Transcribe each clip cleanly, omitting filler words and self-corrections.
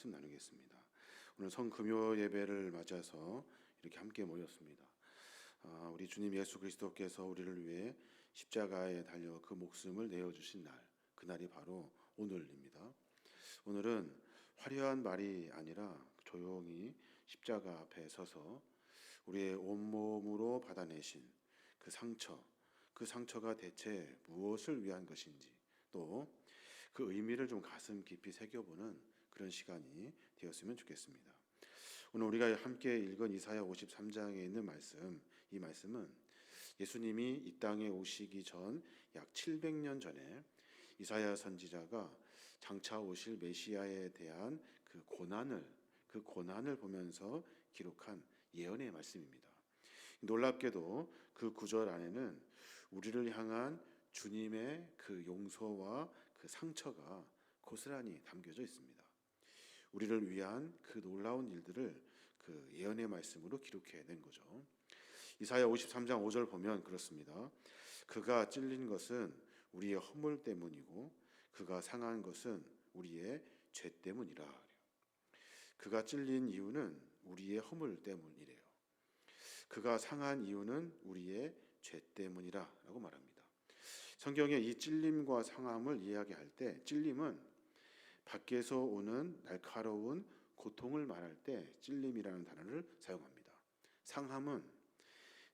말씀 나누겠습니다. 오늘 성금요 예배를 맞아서 이렇게 함께 모였습니다. 우리 주님 예수 그리스도께서 우리를 위해 십자가에 달려 그 목숨을 내어주신 날, 그날이 바로 오늘입니다. 오늘은 화려한 말이 아니라 조용히 십자가 앞에 서서 우리의 온몸으로 받아내신 그 상처가 대체 무엇을 위한 것인지, 또 그 의미를 좀 가슴 깊이 새겨보는 그런 시간이 되었으면 좋겠습니다. 오늘 우리가 함께 읽은 이사야 53장에 있는 말씀, 이 말씀은 예수님이 이 땅에 오시기 전 약 700년 전에 이사야 선지자가 장차 오실 메시아에 대한 그 고난을 보면서 기록한 예언의 말씀입니다. 놀랍게도 그 구절 안에는 우리를 향한 주님의 그 용서와 그 상처가 고스란히 담겨져 있습니다. 우리를 위한 그 놀라운 일들을 그 예언의 말씀으로 기록해낸 거죠. 이사야 53장 5절 보면 그렇습니다. 그가 찔린 것은 우리의 허물 때문이고 그가 상한 것은 우리의 죄 때문이라. 그가 찔린 이유는 우리의 허물 때문이래요. 그가 상한 이유는 우리의 죄 때문이라고 말합니다. 성경에 이 찔림과 상함을 이야기할 때 찔림은 밖에서 오는 날카로운 고통을 말할 때 찔림이라는 단어를 사용합니다. 상함은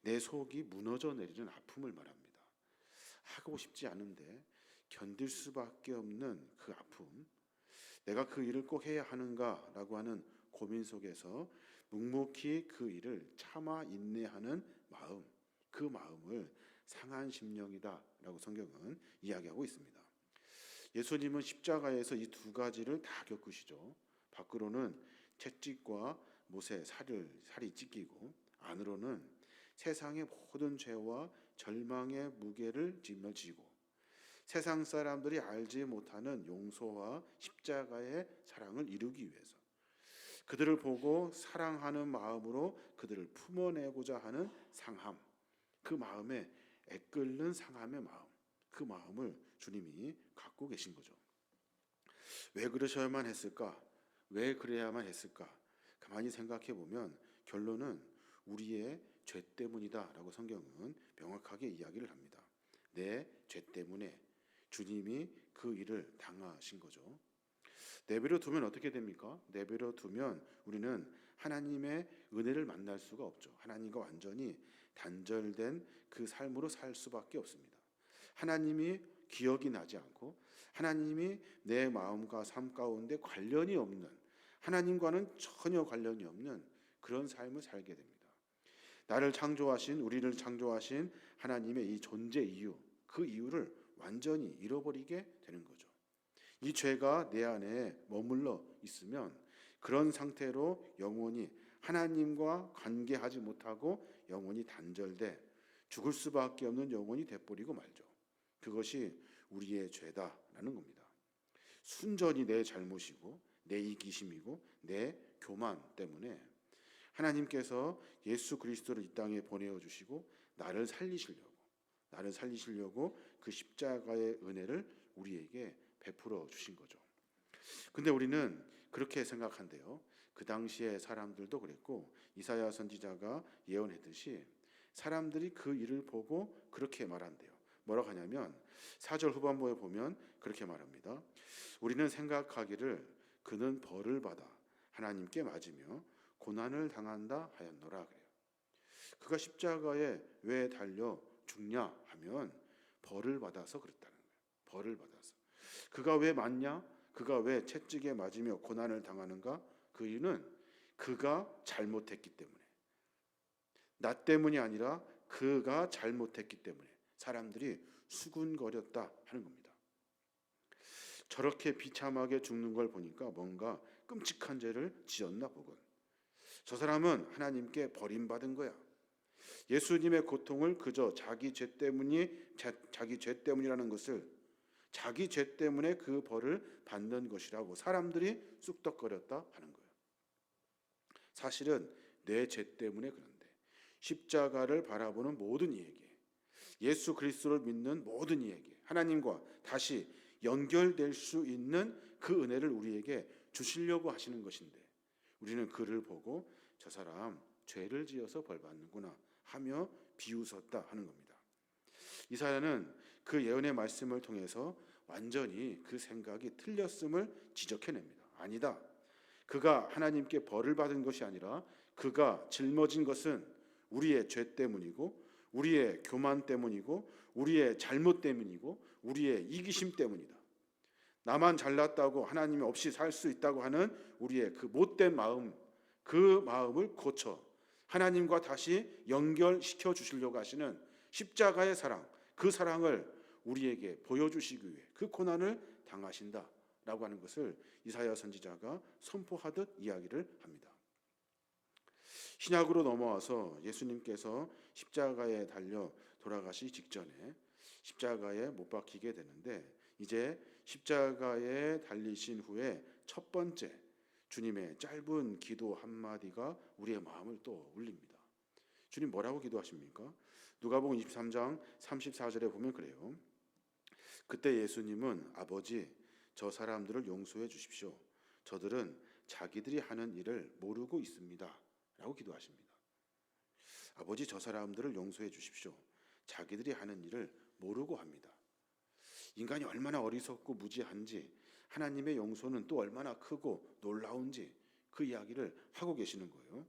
내 속이 무너져 내리는 아픔을 말합니다. 하고 싶지 않은데 견딜 수밖에 없는 그 아픔, 내가 그 일을 꼭 해야 하는가라고 하는 고민 속에서 묵묵히 그 일을 참아 인내하는 마음, 그 마음을 상한 심령이다라고 성경은 이야기하고 있습니다. 예수님은 십자가에서 이 두 가지를 다 겪으시죠. 밖으로는 채찍과 못에 살이 찢기고 안으로는 세상의 모든 죄와 절망의 무게를 짊어지고 세상 사람들이 알지 못하는 용서와 십자가의 사랑을 이루기 위해서 그들을 보고 사랑하는 마음으로 그들을 품어내고자 하는 상함, 그 마음에 애끓는 상함의 마음, 그 마음을 주님이 갖고 계신 거죠. 왜 그러셔야만 했을까? 왜 그래야만 했을까? 가만히 생각해 보면 결론은 우리의 죄 때문이다라고 성경은 명확하게 이야기를 합니다. 내 죄 때문에 주님이 그 일을 당하신 거죠. 내버려 두면 어떻게 됩니까? 내버려 두면 우리는 하나님의 은혜를 만날 수가 없죠. 하나님과 완전히 단절된 그 삶으로 살 수밖에 없습니다. 하나님이 기억이 나지 않고 하나님이 내 마음과 삶 가운데 관련이 없는, 하나님과는 전혀 관련이 없는 그런 삶을 살게 됩니다. 우리를 창조하신 하나님의 이 존재 이유, 그 이유를 완전히 잃어버리게 되는 거죠. 이 죄가 내 안에 머물러 있으면 그런 상태로 영원히 하나님과 관계하지 못하고 영원히 단절돼 죽을 수밖에 없는 영혼이 돼버리고 말죠. 그것이 우리의 죄다라는 겁니다. 순전히 내 잘못이고 내 이기심이고 내 교만 때문에 하나님께서 예수 그리스도를 이 땅에 보내어 주시고 나를 살리시려고 그 십자가의 은혜를 우리에게 베풀어 주신 거죠. 근데 우리는 그렇게 생각한대요. 그 당시에 사람들도 그랬고 이사야 선지자가 예언했듯이 사람들이 그 일을 보고 그렇게 말한대요. 뭐라고 하냐면 4절 후반부에 보면 그렇게 말합니다. 우리는 생각하기를 그는 벌을 받아 하나님께 맞으며 고난을 당한다 하였노라 그래요. 그가 십자가에 왜 달려 죽냐 하면 벌을 받아서 그랬다는 거예요. 벌을 받아서. 그가 왜 맞냐? 그가 왜 채찍에 맞으며 고난을 당하는가? 그 이유는 그가 잘못했기 때문에, 나 때문이 아니라 그가 잘못했기 때문에 사람들이 수군거렸다 하는 겁니다. 저렇게 비참하게 죽는 걸 보니까 뭔가 끔찍한 죄를 지었나 보군. 저 사람은 하나님께 버림받은 거야. 예수님의 고통을 그저 자기 죄 때문이라는 것을, 자기 죄 때문에 그 벌을 받는 것이라고 사람들이 쑥덕거렸다 하는 거예요. 사실은 내 죄 때문에 그런데 십자가를 바라보는 모든 이에게, 예수 그리스도를 믿는 모든 이에게 하나님과 다시 연결될 수 있는 그 은혜를 우리에게 주시려고 하시는 것인데 우리는 그를 보고 저 사람 죄를 지어서 벌받는구나 하며 비웃었다 하는 겁니다. 이사야는 그 예언의 말씀을 통해서 완전히 그 생각이 틀렸음을 지적해냅니다. 아니다. 그가 하나님께 벌을 받은 것이 아니라 그가 짊어진 것은 우리의 죄 때문이고 우리의 교만 때문이고 우리의 잘못 때문이고 우리의 이기심 때문이다. 나만 잘났다고 하나님이 없이 살 수 있다고 하는 우리의 그 못된 마음, 그 마음을 고쳐 하나님과 다시 연결시켜 주시려고 하시는 십자가의 사랑, 그 사랑을 우리에게 보여주시기 위해 그 고난을 당하신다라고 하는 것을 이사야 선지자가 선포하듯 이야기를 합니다. 신약으로 넘어와서 예수님께서 십자가에 달려 돌아가시기 직전에 십자가에 못 박히게 되는데 이제 십자가에 달리신 후에 첫 번째 주님의 짧은 기도 한마디가 우리의 마음을 또 울립니다. 주님 뭐라고 기도하십니까? 누가복음 23장 34절에 보면 그래요. 그때 예수님은 아버지 저 사람들을 용서해 주십시오. 저들은 자기들이 하는 일을 모르고 있습니다. 라고 기도하십니다. 아버지 저 사람들을 용서해 주십시오. 자기들이 하는 일을 모르고 합니다. 인간이 얼마나 어리석고 무지한지 하나님의 용서는 또 얼마나 크고 놀라운지 그 이야기를 하고 계시는 거예요.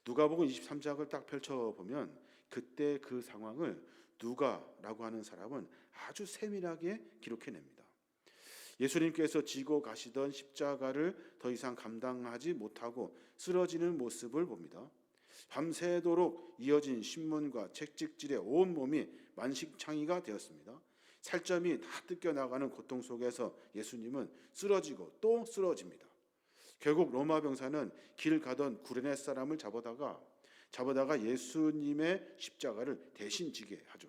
누가복음 23장을 딱 펼쳐보면 그때 그 상황을 누가라고 하는 사람은 아주 세밀하게 기록해냅니다. 예수님께서 지고 가시던 십자가를 더 이상 감당하지 못하고 쓰러지는 모습을 봅니다. 밤새도록 이어진 신문과 책찍질에 온 몸이 만식창이가 되었습니다. 살점이 다 뜯겨나가는 고통 속에서 예수님은 쓰러지고 또 쓰러집니다. 결국 로마 병사는 길 가던 구레네 사람을 잡아다가 예수님의 십자가를 대신 지게 하죠.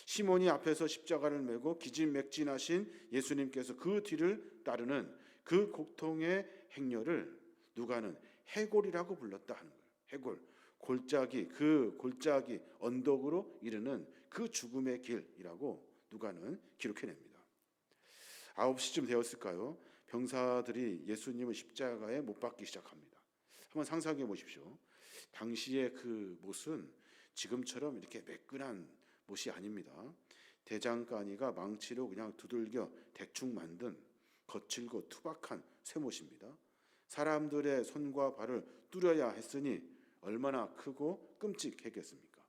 시몬이 앞에서 십자가를 메고 기진맥진하신 예수님께서 그 뒤를 따르는 그 고통의 행렬을 누가는 해골이라고 불렀다 하는 거예요. 해골, 골짜기 언덕으로 이르는 그 죽음의 길이라고 누가는 기록해냅니다. 9시쯤 되었을까요? 병사들이 예수님을 십자가에 못 박기 시작합니다. 한번 상상해 보십시오. 당시의 그 못은 지금처럼 이렇게 매끈한 못이 아닙니다. 대장간이가 망치로 그냥 두들겨 대충 만든 거칠고 투박한 쇠못입니다. 사람들의 손과 발을 뚫어야 했으니 얼마나 크고 끔찍했겠습니까?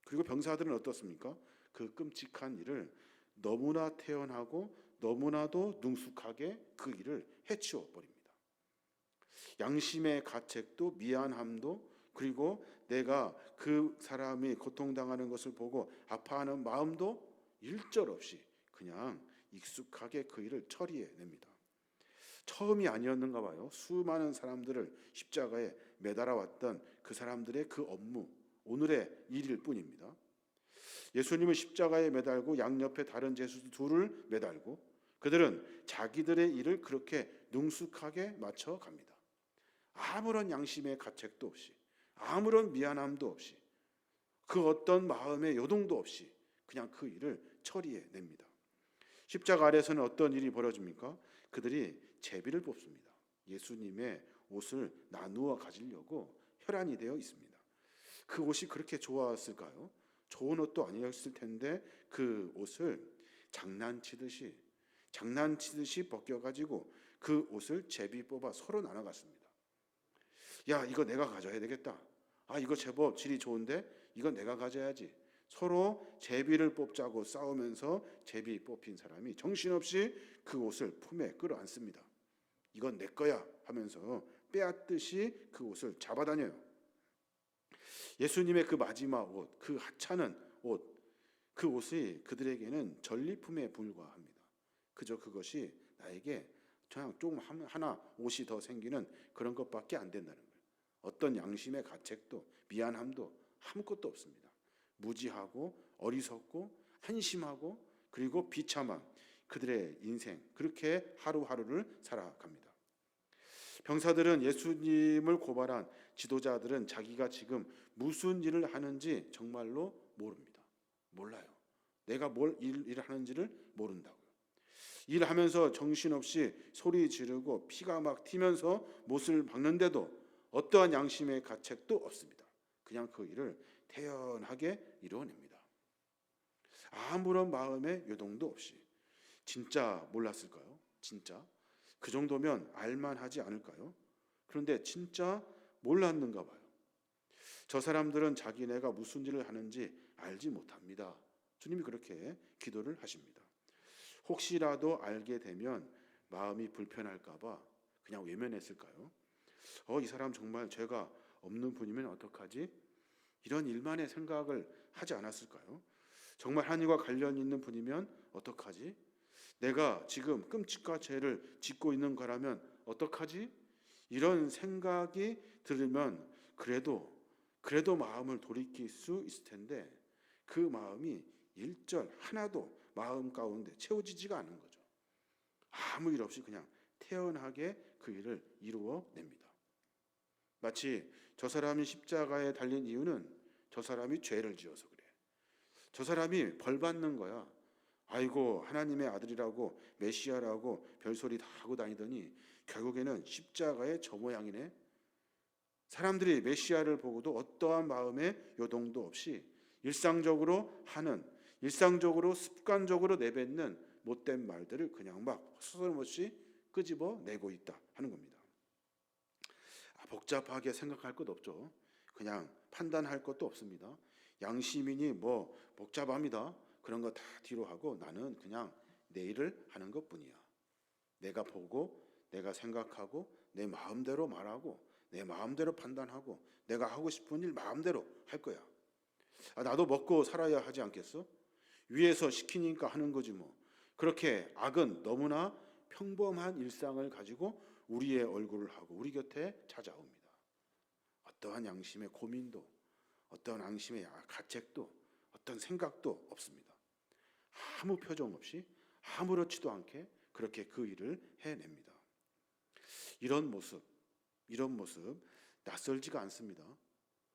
그리고 병사들은 어떻습니까? 그 끔찍한 일을 너무나 태연하고 너무나도 능숙하게 그 일을 해치워 버립니다. 양심의 가책도 미안함도 그리고 내가 그 사람이 고통당하는 것을 보고 아파하는 마음도 일절없이 그냥 익숙하게 그 일을 처리해냅니다. 처음이 아니었는가 봐요. 수많은 사람들을 십자가에 매달아 왔던 그 사람들의 그 업무, 오늘의 일일 뿐입니다. 예수님은 십자가에 매달고 양옆에 다른 제수 둘을 매달고 그들은 자기들의 일을 그렇게 능숙하게 맞춰 갑니다. 아무런 양심의 가책도 없이 아무런 미안함도 없이 그 어떤 마음의 요동도 없이 그냥 그 일을 처리해냅니다. 십자가 아래서는 어떤 일이 벌어집니까? 그들이 제비를 뽑습니다. 예수님의 옷을 나누어 가지려고 혈안이 되어 있습니다. 그 옷이 그렇게 좋았을까요? 좋은 옷도 아니었을 텐데 그 옷을 장난치듯이 벗겨가지고 그 옷을 제비 뽑아 서로 나눠갔습니다. 야, 이거 내가 가져야 되겠다. 아, 이거 제법 질이 좋은데 이거 내가 가져야지. 서로 제비를 뽑자고 싸우면서 제비 뽑힌 사람이 정신없이 그 옷을 품에 끌어안습니다. 이건 내 거야 하면서 빼앗듯이 그 옷을 잡아다녀요. 예수님의 그 마지막 옷, 그 하찮은 옷, 그 옷이 그들에게는 전리품에 불과합니다. 그저 그것이 나에게 그냥 조금 하나 옷이 더 생기는 그런 것밖에 안 된다는 거예요. 어떤 양심의 가책도 미안함도 아무것도 없습니다. 무지하고 어리석고 한심하고 그리고 비참한 그들의 인생, 그렇게 하루하루를 살아갑니다. 병사들은 예수님을 고발한 지도자들은 자기가 지금 무슨 일을 하는지 정말로 모릅니다. 몰라요. 내가 뭘 일을 하는지를 모른다고요. 일하면서 정신없이 소리 지르고 피가 막 튀면서 못을 박는데도 어떠한 양심의 가책도 없습니다. 그냥 그 일을 태연하게 이루어냅니다. 아무런 마음의 요동도 없이. 진짜 몰랐을까요? 진짜? 그 정도면 알만하지 않을까요? 그런데 진짜 몰랐는가 봐요. 저 사람들은 자기네가 무슨 일을 하는지 알지 못합니다. 주님이 그렇게 기도를 하십니다. 혹시라도 알게 되면 마음이 불편할까 봐 그냥 외면했을까요? 이 사람 정말 죄가 없는 분이면 어떡하지? 이런 일만의 생각을 하지 않았을까요? 정말 하나님과 관련 있는 분이면 어떡하지? 내가 지금 끔찍한 죄를 짓고 있는 거라면 어떡하지? 이런 생각이 들으면 그래도 마음을 돌이킬 수 있을 텐데 그 마음이 일절 하나도 마음 가운데 채워지지가 않은 거죠. 아무 일 없이 그냥 태연하게 그 일을 이루어냅니다. 마치 저 사람이 십자가에 달린 이유는 저 사람이 죄를 지어서 그래. 저 사람이 벌 받는 거야. 아이고 하나님의 아들이라고 메시아라고 별소리 다 하고 다니더니 결국에는 십자가의 저 모양이네. 사람들이 메시아를 보고도 어떠한 마음의 요동도 없이 일상적으로 습관적으로 내뱉는 못된 말들을 그냥 막 서슴없이 끄집어내고 있다 하는 겁니다. 복잡하게 생각할 것 없죠. 그냥 판단할 것도 없습니다. 양심이니 뭐 복잡합니다. 그런 거 다 뒤로 하고 나는 그냥 내 일을 하는 것뿐이야. 내가 보고 내가 생각하고 내 마음대로 말하고 내 마음대로 판단하고 내가 하고 싶은 일 마음대로 할 거야. 나도 먹고 살아야 하지 않겠어? 위에서 시키니까 하는 거지 뭐. 그렇게 악은 너무나 평범한 일상을 가지고 우리의 얼굴을 하고 우리 곁에 찾아옵니다. 어떠한 양심의 고민도 어떠한 양심의 가책도 어떤 생각도 없습니다. 아무 표정 없이 아무렇지도 않게 그렇게 그 일을 해냅니다. 이런 모습 낯설지가 않습니다.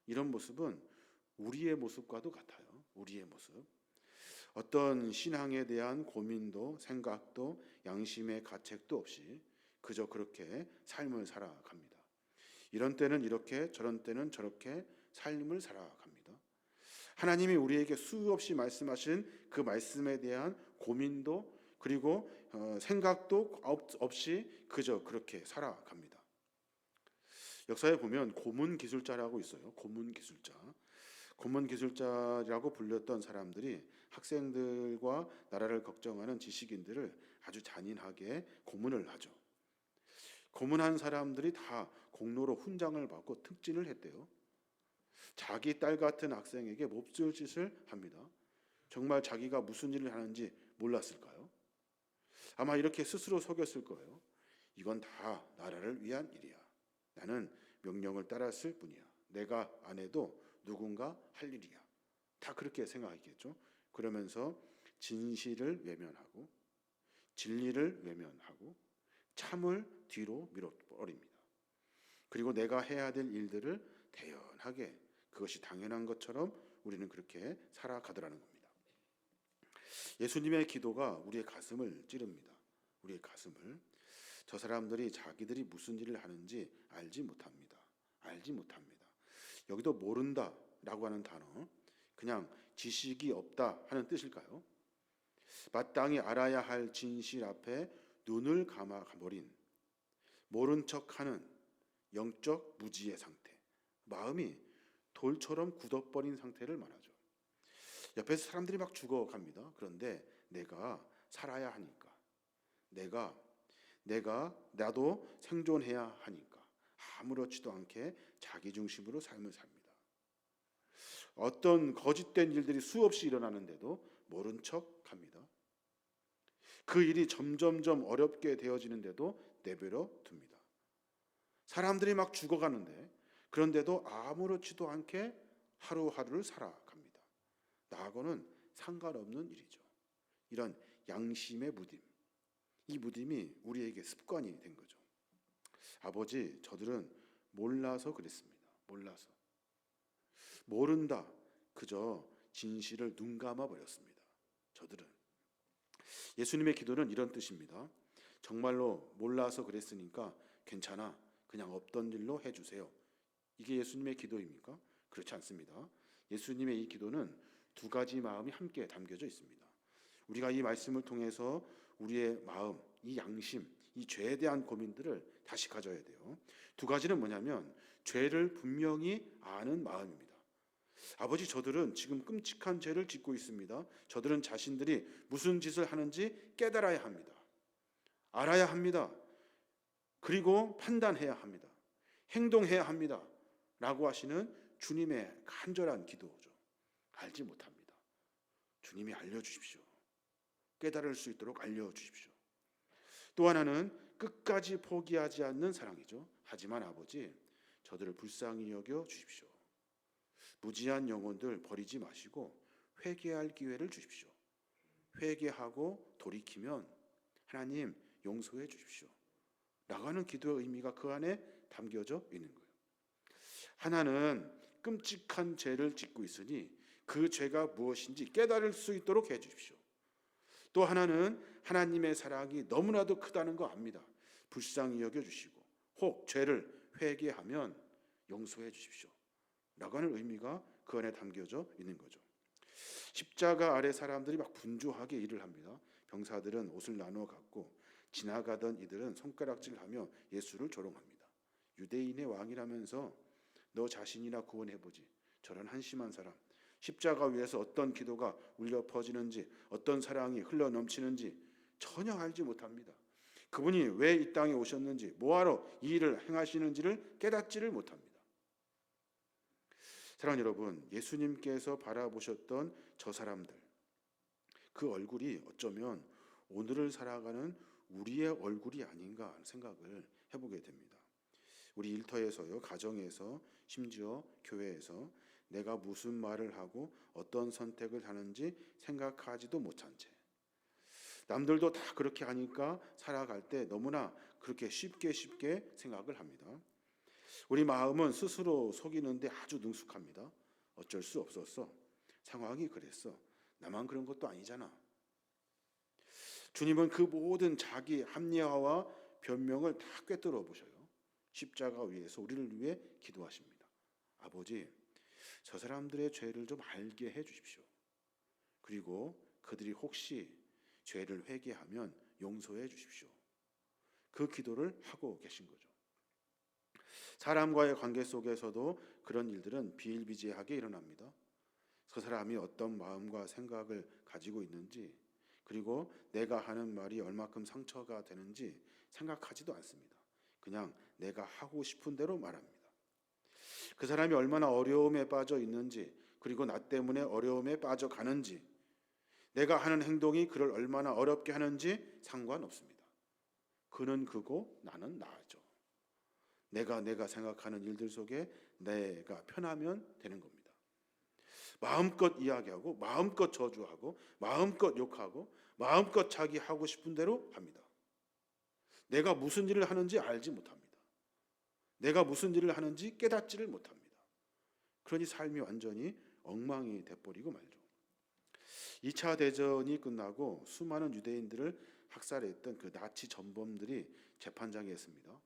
이런 모습은 우리의 모습과도 같아요. 우리의 모습. 어떤 신앙에 대한 고민도 생각도 양심의 가책도 없이 그저 그렇게 삶을 살아갑니다. 이런 때는 이렇게 저런 때는 저렇게 삶을 살아갑니다. 하나님이 우리에게 수없이 말씀하신 그 말씀에 대한 고민도 그리고 생각도 없이 그저 그렇게 살아갑니다. 역사에 보면 고문기술자라고 있어요. 고문기술자라고 불렸던 사람들이 학생들과 나라를 걱정하는 지식인들을 아주 잔인하게 고문을 하죠. 고문한 사람들이 다 공로로 훈장을 받고 특진을 했대요. 자기 딸 같은 학생에게 몹쓸 짓을 합니다. 정말 자기가 무슨 일을 하는지 몰랐을까요? 아마 이렇게 스스로 속였을 거예요. 이건 다 나라를 위한 일이야. 나는 명령을 따랐을 뿐이야. 내가 안 해도 누군가 할 일이야. 다 그렇게 생각했겠죠. 그러면서 진실을 외면하고 진리를 외면하고 참을 뒤로 밀어버립니다. 그리고 내가 해야 될 일들을 대연하게 그것이 당연한 것처럼 우리는 그렇게 살아가더라는 겁니다. 예수님의 기도가 우리의 가슴을 찌릅니다. 우리의 가슴을. 저 사람들이 자기들이 무슨 일을 하는지 알지 못합니다. 여기도 모른다라고 하는 단어, 그냥 지식이 없다 하는 뜻일까요? 마땅히 알아야 할 진실 앞에 눈을 감아버린 모른 척하는 영적 무지의 상태, 마음이 돌처럼 굳어버린 상태를 말하죠. 옆에서 사람들이 막 죽어갑니다. 그런데 내가 살아야 하니까, 나도 생존해야 하니까 아무렇지도 않게 자기중심으로 삶을 삽니다. 어떤 거짓된 일들이 수없이 일어나는데도 모른 척합니다. 그 일이 점점점 어렵게 되어지는데도 내버려 둡니다. 사람들이 막 죽어가는데 그런데도 아무렇지도 않게 하루하루를 살아갑니다. 나하고는 상관없는 일이죠. 이런 양심의 무딤, 이 무딤이 우리에게 습관이 된 거죠. 아버지, 저들은 몰라서 그랬습니다. 몰라서. 모른다. 그저 진실을 눈감아 버렸습니다. 저들은. 예수님의 기도는 이런 뜻입니다. 정말로 몰라서 그랬으니까 괜찮아. 그냥 없던 일로 해주세요. 이게 예수님의 기도입니까? 그렇지 않습니다. 예수님의 이 기도는 두 가지 마음이 함께 담겨져 있습니다. 우리가 이 말씀을 통해서 우리의 마음, 이 양심, 이 죄에 대한 고민들을 다시 가져야 돼요. 두 가지는 뭐냐면 죄를 분명히 아는 마음입니다. 아버지, 저들은 지금 끔찍한 죄를 짓고 있습니다. 저들은 자신들이 무슨 짓을 하는지 깨달아야 합니다. 알아야 합니다. 그리고 판단해야 합니다. 행동해야 합니다. 라고 하시는 주님의 간절한 기도죠. 알지 못합니다. 주님이 알려주십시오. 깨달을 수 있도록 알려주십시오. 또 하나는 끝까지 포기하지 않는 사랑이죠. 하지만 아버지, 저들을 불쌍히 여겨 주십시오. 무지한 영혼들 버리지 마시고 회개할 기회를 주십시오. 회개하고 돌이키면 하나님 용서해 주십시오. 나가는 기도의 의미가 그 안에 담겨져 있는 거예요. 하나는 끔찍한 죄를 짓고 있으니 그 죄가 무엇인지 깨달을 수 있도록 해 주십시오. 또 하나는 하나님의 사랑이 너무나도 크다는 거 압니다. 불쌍히 여겨주시고 혹 죄를 회개하면 용서해 주십시오. 라고 하는 의미가 그 안에 담겨져 있는 거죠. 십자가 아래 사람들이 막 분주하게 일을 합니다. 병사들은 옷을 나누어 갖고 지나가던 이들은 손가락질하며 예수를 조롱합니다. 유대인의 왕이라면서 너 자신이나 구원해보지. 저런 한심한 사람. 십자가 위에서 어떤 기도가 울려 퍼지는지, 어떤 사랑이 흘러 넘치는지 전혀 알지 못합니다. 그분이 왜 이 땅에 오셨는지, 뭐하러 이 일을 행하시는지를 깨닫지를 못합니다. 사랑하는 여러분, 예수님께서 바라보셨던 저 사람들, 그 얼굴이 어쩌면 오늘을 살아가는 우리의 얼굴이 아닌가 하는 생각을 해보게 됩니다. 우리 일터에서요, 가정에서, 심지어 교회에서 내가 무슨 말을 하고 어떤 선택을 하는지 생각하지도 못한 채 남들도 다 그렇게 하니까 살아갈 때 너무나 그렇게 쉽게 생각을 합니다. 우리 마음은 스스로 속이는데 아주 능숙합니다. 어쩔 수 없었어. 상황이 그랬어. 나만 그런 것도 아니잖아. 주님은 그 모든 자기 합리화와 변명을 다 꿰뚫어 보셔요. 십자가 위에서 우리를 위해 기도하십니다. 아버지, 저 사람들의 죄를 좀 알게 해 주십시오. 그리고 그들이 혹시 죄를 회개하면 용서해 주십시오. 그 기도를 하고 계신 거죠. 사람과의 관계 속에서도 그런 일들은 비일비재하게 일어납니다. 그 사람이 어떤 마음과 생각을 가지고 있는지, 그리고 내가 하는 말이 얼마큼 상처가 되는지 생각하지도 않습니다. 그냥 내가 하고 싶은 대로 말합니다. 그 사람이 얼마나 어려움에 빠져 있는지, 그리고 나 때문에 어려움에 빠져가는지, 내가 하는 행동이 그를 얼마나 어렵게 하는지 상관없습니다. 그는 그고 나는 나죠. 내가 생각하는 일들 속에 내가 편하면 되는 겁니다. 마음껏 이야기하고 마음껏 저주하고 마음껏 욕하고 마음껏 자기 하고 싶은 대로 합니다. 내가 무슨 일을 하는지 알지 못합니다. 내가 무슨 일을 하는지 깨닫지를 못합니다. 그러니 삶이 완전히 엉망이 돼버리고 말죠. 2차 대전이 끝나고 수많은 유대인들을 학살했던 그 나치 전범들이 재판장에 있습니다.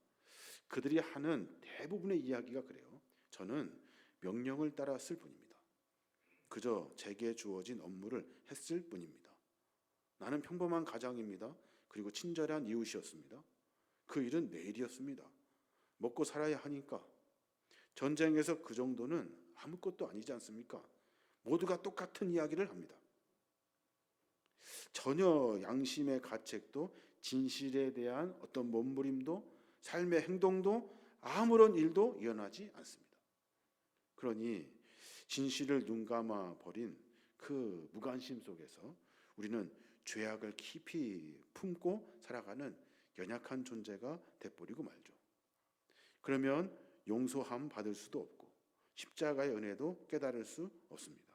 그들이 하는 대부분의 이야기가 그래요. 저는 명령을 따랐을 뿐입니다. 그저 제게 주어진 업무를 했을 뿐입니다. 나는 평범한 가장입니다. 그리고 친절한 이웃이었습니다. 그 일은 내 일이었습니다. 먹고 살아야 하니까. 전쟁에서 그 정도는 아무것도 아니지 않습니까? 모두가 똑같은 이야기를 합니다. 전혀 양심의 가책도, 진실에 대한 어떤 몸부림도, 삶의 행동도, 아무런 일도 일어나지 않습니다. 그러니 진실을 눈감아 버린 그 무관심 속에서 우리는 죄악을 깊이 품고 살아가는 연약한 존재가 돼버리고 말죠. 그러면 용서함 받을 수도 없고 십자가의 은혜도 깨달을 수 없습니다.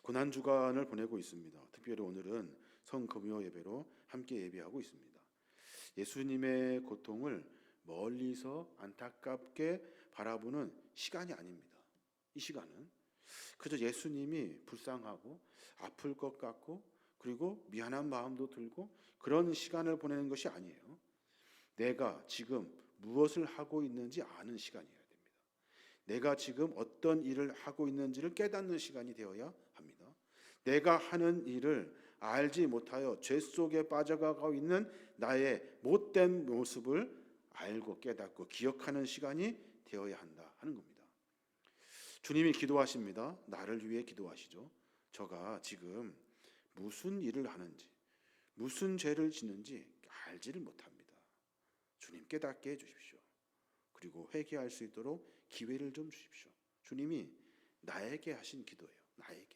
고난주간을 보내고 있습니다. 특별히 오늘은 성금요 예배로 함께 예배하고 있습니다. 예수님의 고통을 멀리서 안타깝게 바라보는 시간이 아닙니다. 이 시간은 그저 예수님이 불쌍하고 아플 것 같고 그리고 미안한 마음도 들고 그런 시간을 보내는 것이 아니에요. 내가 지금 무엇을 하고 있는지 아는 시간이어야 됩니다. 내가 지금 어떤 일을 하고 있는지를 깨닫는 시간이 되어야 합니다. 내가 하는 일을 알지 못하여 죄 속에 빠져가고 있는 나의 못된 모습을 알고 깨닫고 기억하는 시간이 되어야 한다 하는 겁니다. 주님이 기도하십니다. 나를 위해 기도하시죠. 저가 지금 무슨 일을 하는지, 무슨 죄를 짓는지 알지를 못합니다. 주님 깨닫게 해주십시오. 그리고 회개할 수 있도록 기회를 좀 주십시오. 주님이 나에게 하신 기도예요. 나에게.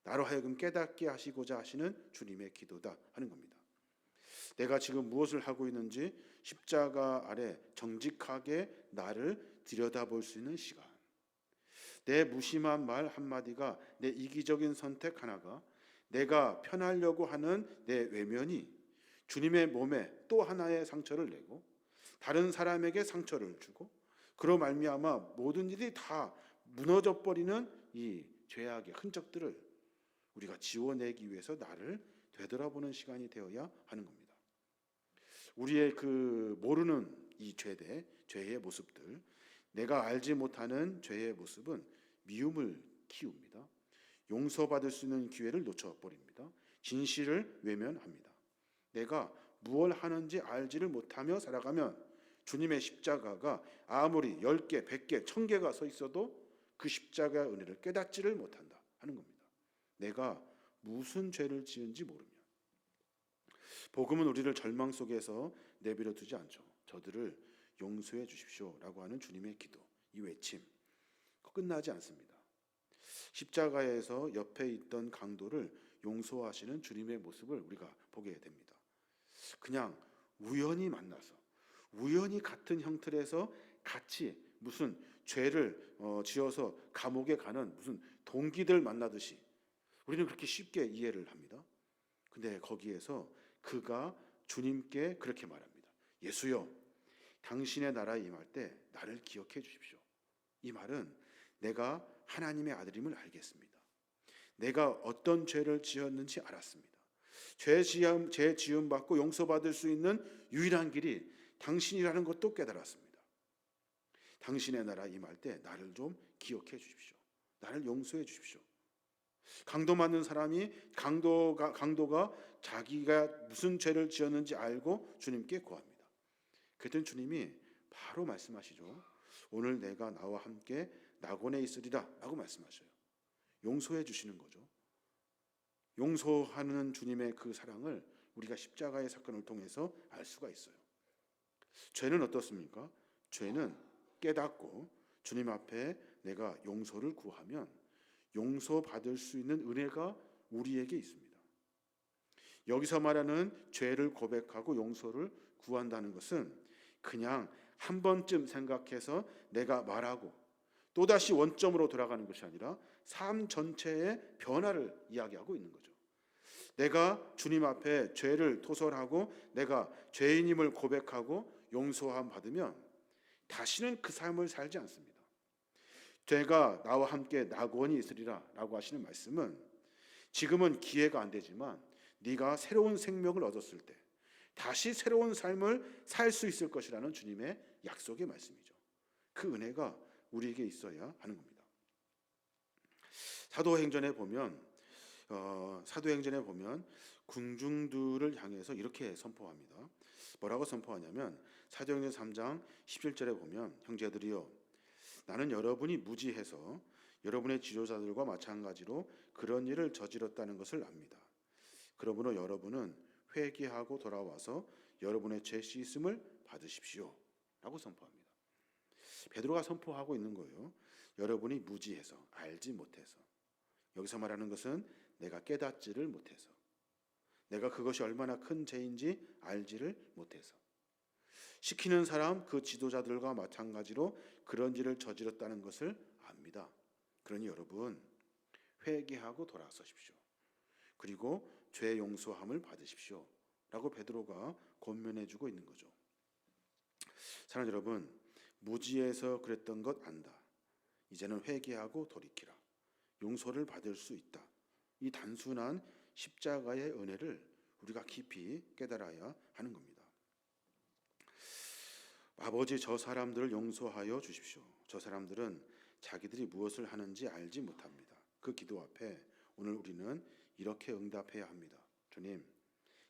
나로 하여금 깨닫게 하시고자 하시는 주님의 기도다 하는 겁니다. 내가 지금 무엇을 하고 있는지 십자가 아래 정직하게 나를 들여다볼 수 있는 시간. 내 무심한 말 한마디가, 내 이기적인 선택 하나가, 내가 편하려고 하는 내 외면이 주님의 몸에 또 하나의 상처를 내고 다른 사람에게 상처를 주고 그로 말미암아 모든 일이 다 무너져 버리는 이 죄악의 흔적들을 우리가 지워내기 위해서 나를 되돌아보는 시간이 되어야 하는 겁니다. 우리의 그 모르는 이 죄의 모습들, 내가 알지 못하는 죄의 모습은 미움을 키웁니다. 용서받을 수 있는 기회를 놓쳐버립니다. 진실을 외면합니다. 내가 무엇을 하는지 알지를 못하며 살아가면 주님의 십자가가 아무리 10개, 100개, 1000개가 서 있어도 그 십자가의 은혜를 깨닫지를 못한다 하는 겁니다. 내가 무슨 죄를 지은지 모르면. 복음은 우리를 절망 속에서 내버려 두지 않죠. 저들을 용서해 주십시오 라고 하는 주님의 기도, 이 외침 끝나지 않습니다. 십자가에서 옆에 있던 강도를 용서하시는 주님의 모습을 우리가 보게 됩니다. 그냥 우연히 만나서 우연히 같은 형틀에서 같이 무슨 죄를 지어서 감옥에 가는 무슨 동기들 만나듯이 우리는 그렇게 쉽게 이해를 합니다. 근데 거기에서 그가 주님께 그렇게 말합니다. 예수여, 당신의 나라에 임할 때 나를 기억해 주십시오. 이 말은 내가 하나님의 아들임을 알겠습니다. 내가 어떤 죄를 지었는지 알았습니다. 죄 지음 받고 용서받을 수 있는 유일한 길이 당신이라는 것도 깨달았습니다. 당신의 나라에 임할 때 나를 좀 기억해 주십시오. 나를 용서해 주십시오. 강도 맞는 사람이 강도가 자기가 무슨 죄를 지었는지 알고 주님께 구합니다. 그랬더니 주님이 바로 말씀하시죠. 오늘 내가 나와 함께 낙원에 있으리라 라고 말씀하셔요. 용서해 주시는 거죠. 용서하는 주님의 그 사랑을 우리가 십자가의 사건을 통해서 알 수가 있어요. 죄는 어떻습니까? 죄는 깨닫고 주님 앞에 내가 용서를 구하면 용서받을 수 있는 은혜가 우리에게 있습니다. 여기서 말하는 죄를 고백하고 용서를 구한다는 것은 그냥 한 번쯤 생각해서 내가 말하고 또다시 원점으로 돌아가는 것이 아니라 삶 전체의 변화를 이야기하고 있는 거죠. 내가 주님 앞에 죄를 토설하고 내가 죄인임을 고백하고 용서함 받으면 다시는 그 삶을 살지 않습니다. 죄가 나와 함께 낙원이 있으리라 라고 하시는 말씀은 지금은 기회가 안 되지만 네가 새로운 생명을 얻었을 때 다시 새로운 삶을 살 수 있을 것이라는 주님의 약속의 말씀이죠. 그 은혜가 우리에게 있어야 하는 겁니다. 사도행전에 보면 군중들을 향해서 이렇게 선포합니다. 뭐라고 선포하냐면 사도행전 3장 17절에 보면 형제들이여 나는 여러분이 무지해서 여러분의 지도자들과 마찬가지로 그런 일을 저질렀다는 것을 압니다. 그러므로 여러분은 회개하고 돌아와서 여러분의 죄 씻음을 받으십시오 라고 선포합니다. 베드로가 선포하고 있는 거예요. 여러분이 무지해서 알지 못해서, 여기서 말하는 것은 내가 깨닫지를 못해서, 내가 그것이 얼마나 큰 죄인지 알지를 못해서, 시키는 사람 그 지도자들과 마찬가지로 그런 일을 저질렀다는 것을 압니다. 그러니 여러분 회개하고 돌아서십시오. 그리고 죄 용서함을 받으십시오 라고 베드로가 권면해주고 있는 거죠. 사랑하는 여러분, 무지해서 그랬던 것 안다. 이제는 회개하고 돌이키라. 용서를 받을 수 있다. 이 단순한 십자가의 은혜를 우리가 깊이 깨달아야 하는 겁니다. 아버지, 저 사람들을 용서하여 주십시오. 저 사람들은 자기들이 무엇을 하는지 알지 못합니다. 그 기도 앞에 오늘 우리는 이렇게 응답해야 합니다. 주님,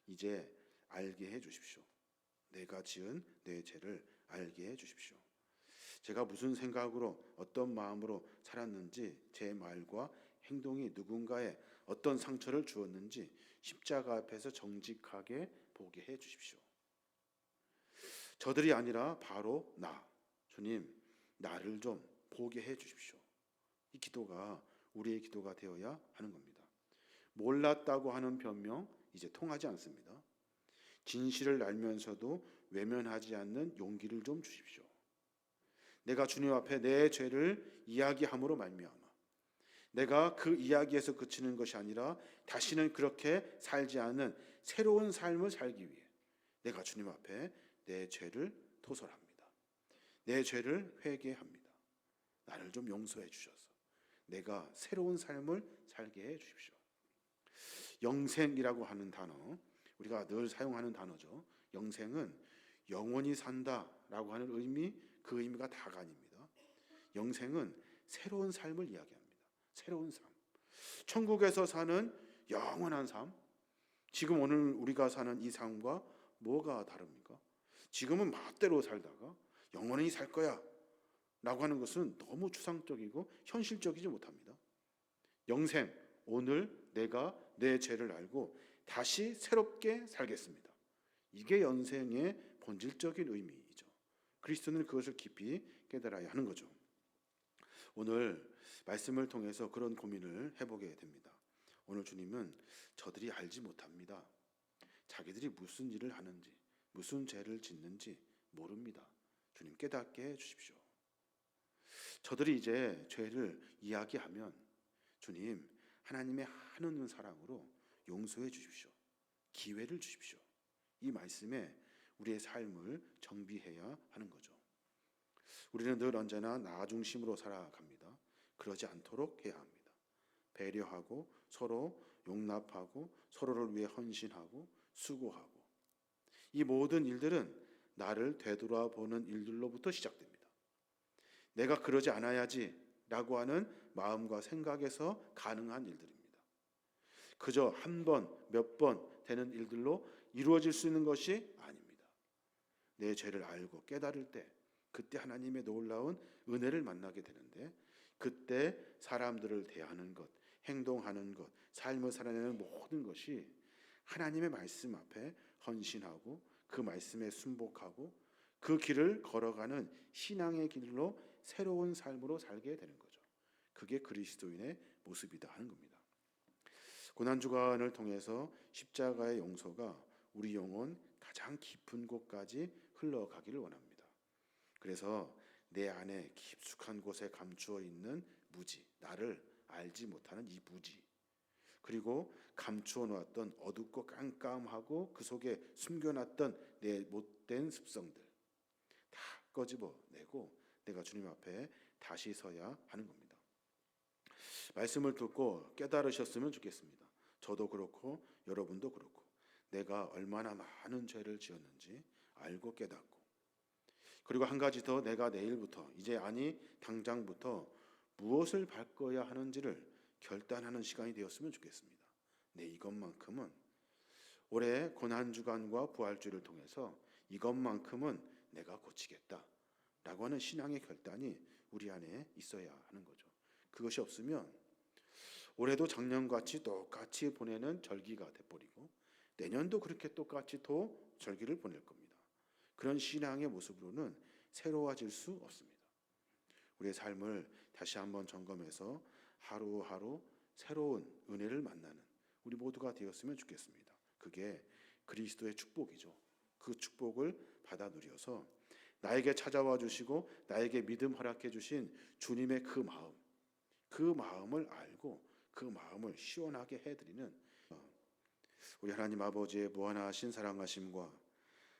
이제 알게 해 주십시오. 내가 지은 내 죄를 알게 해 주십시오. 제가 무슨 생각으로 어떤 마음으로 살았는지, 제 말과 행동이 누군가에 어떤 상처를 주었는지 십자가 앞에서 정직하게 보게 해 주십시오. 저들이 아니라 바로 나, 주님, 나를 좀 보게 해 주십시오. 이 기도가 우리의 기도가 되어야 하는 겁니다. 몰랐다고 하는 변명 이제 통하지 않습니다. 진실을 알면서도 외면하지 않는 용기를 좀 주십시오. 내가 주님 앞에 내 죄를 이야기함으로 말미암아 내가 그 이야기에서 그치는 것이 아니라 다시는 그렇게 살지 않는 새로운 삶을 살기 위해 내가 주님 앞에 내 죄를 토설합니다. 내 죄를 회개합니다. 나를 좀 용서해 주셔서 내가 새로운 삶을 살게 해 주십시오. 영생이라고 하는 단어, 우리가 늘 사용하는 단어죠. 영생은 영원히 산다라고 하는 의미, 그 의미가 다가 아닙니다. 영생은 새로운 삶을 이야기합니다. 새로운 삶. 천국에서 사는 영원한 삶. 지금 오늘 우리가 사는 이 삶과 뭐가 다릅니까? 지금은 멋대로 살다가 영원히 살 거야 라고 하는 것은 너무 추상적이고 현실적이지 못합니다. 영생, 오늘 내가 내 죄를 알고 다시 새롭게 살겠습니다. 이게 영생의 본질적인 의미이죠. 그리스도는 그것을 깊이 깨달아야 하는 거죠. 오늘 말씀을 통해서 그런 고민을 해보게 됩니다. 오늘 주님은 저들이 알지 못합니다. 자기들이 무슨 일을 하는지, 무슨 죄를 짓는지 모릅니다. 주님 깨닫게 해주십시오. 저들이 이제 죄를 이야기하면 주님, 하나님의 한없는 사랑으로 용서해 주십시오. 기회를 주십시오. 이 말씀에 우리의 삶을 정비해야 하는 거죠. 우리는 늘 언제나 나 중심으로 살아갑니다. 그러지 않도록 해야 합니다. 배려하고 서로 용납하고 서로를 위해 헌신하고 수고하고, 이 모든 일들은 나를 되돌아보는 일들로부터 시작됩니다. 내가 그러지 않아야지 라고 하는 마음과 생각에서 가능한 일들입니다. 그저 한 번, 몇 번 되는 일들로 이루어질 수 있는 것이 아닙니다. 내 죄를 알고 깨달을 때, 그때 하나님의 놀라운 은혜를 만나게 되는데, 그때 사람들을 대하는 것, 행동하는 것, 삶을 살아내는 모든 것이 하나님의 말씀 앞에 헌신하고 그 말씀에 순복하고 그 길을 걸어가는 신앙의 길로 새로운 삶으로 살게 되는 거죠. 그게 그리스도인의 모습이다 하는 겁니다. 고난주간을 통해서 십자가의 용서가 우리 영혼 가장 깊은 곳까지 흘러가기를 원합니다. 그래서 내 안에 깊숙한 곳에 감추어 있는 무지, 나를 알지 못하는 이 무지, 그리고 감추어 놓았던 어둡고 깜깜하고 그 속에 숨겨놨던 내 못된 습성들 다 꺼집어내고 내가 주님 앞에 다시 서야 하는 겁니다. 말씀을 듣고 깨달으셨으면 좋겠습니다. 저도 그렇고 여러분도 그렇고 내가 얼마나 많은 죄를 지었는지 알고 깨닫고, 그리고 한 가지 더, 내가 내일부터, 이제 아니 당장부터 무엇을 바꿔야 하는지를 결단하는 시간이 되었으면 좋겠습니다. 네, 이것만큼은 올해 고난주간과 부활주를 통해서 이것만큼은 내가 고치겠다 라고 하는 신앙의 결단이 우리 안에 있어야 하는 거죠. 그것이 없으면 올해도 작년같이 똑같이 보내는 절기가 돼버리고 내년도 그렇게 똑같이 또 절기를 보낼 겁니다. 그런 신앙의 모습으로는 새로워질 수 없습니다. 우리의 삶을 다시 한번 점검해서 하루하루 새로운 은혜를 만나는 우리 모두가 되었으면 좋겠습니다. 그게 그리스도의 축복이죠. 그 축복을 받아 누려서 나에게 찾아와 주시고 나에게 믿음 허락해 주신 주님의 그 마음을 알고 그 마음을 시원하게 해드리는 우리 하나님 아버지의 무한하신 사랑하심과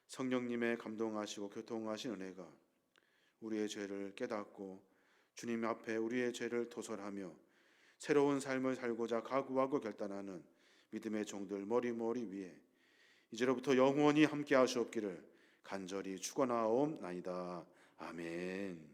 성령님의 감동하시고 교통하신 은혜가 우리의 죄를 깨닫고 주님 앞에 우리의 죄를 토설하며 새로운 삶을 살고자 각오하고 결단하는 믿음의 종들 머리머리 위에 이제로부터 영원히 함께 하시옵기를 간절히 축원하옵나이다. 아멘.